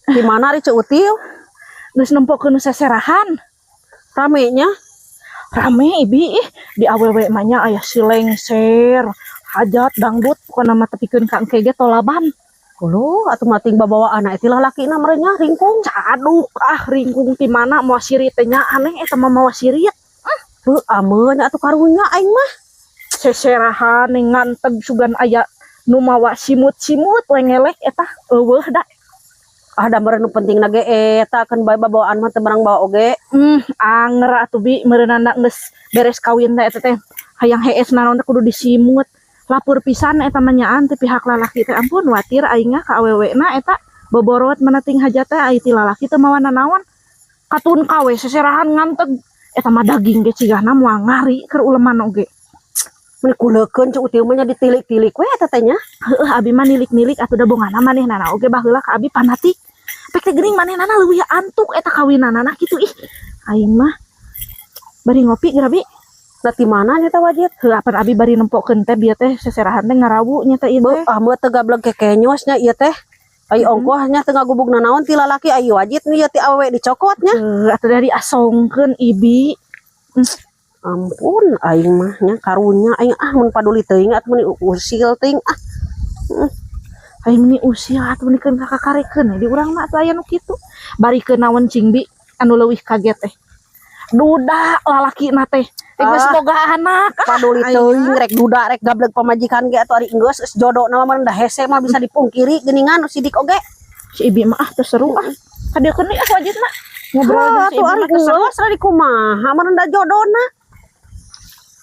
Di mana ri Util? Geus nempokeun seserahan. Ramenya? Rame ibi di awewe mah nya aya si lengser, hajat dangdut pokona mah tepikeun ka engke ge tolaban. Kulo atuh mating babawa anak itu lalakina merenya ringkung. Caduk ringkung ti mana moal sirit teh nya aneh eta mah mawa sirit. Heuh ameun atuh karunya aing mah. Seserahan nganteg sugan aya nu mawa simut-simut we ngelek eta eueuh da. Da meureun nu penting ge eta keun bae babawaan mah teu barang bawa oge. Anger atuh bi meureunana geus beres kawin teh eta teh hayang hees naon teh kudu disimut. Lapor pisan eta mah nyaan ti pihak lalaki teh ampun watir aing ka awewena eta boborot menating hajat teh ai ti lalaki teu mawa nanaon. Katun kawe seserahan nganteg eta mah daging ge cigahna moal ngari keur uleman oge. Mun kuleukeun cu Util mah nya ditilik-tilik we eta teh nya. Heueuh abi mah nilik-nilik atuh da bongana manehnana oge baheula ka abi panatik. Pek teh geuning manehnana leuwih antuk eta kawinanana kitu ih. Aing mah bari ngopi geura bi. Da ti mana nya teh wajib? Heuh apan abi bari nempokeun teh bieu teh seserahan teh ngarawu nya teh ieu teh. Meuh teu gablek kekenyos nya ieu teh. Ai ongkoh nya teu ngagubug nanaon ti lalaki ai wajib nih ti awewe dicokot nya. Atuh dari asongkeun ibi. Ampun aing mah nya karunya aing mun paduli teuing atuh mun usil teuing Aing meni usia atuh meni keun kakakarekeun di urang mah atuh aya nu kitu. Bari keun naon cingbi anu leuwih kaget teh. Duda lalakina teh geus boga anak. Paduli teuing rek duda rek gablek pamajikan ge atuh ari geus jodona mah da hese mah bisa dipungkiri geuningan sidik oge. Si ibi mah teu seru Kadeukeun nih wajibna. Ngobrol jeung si ibi mah teu seru. Atuh ari kumaha mun da jodona.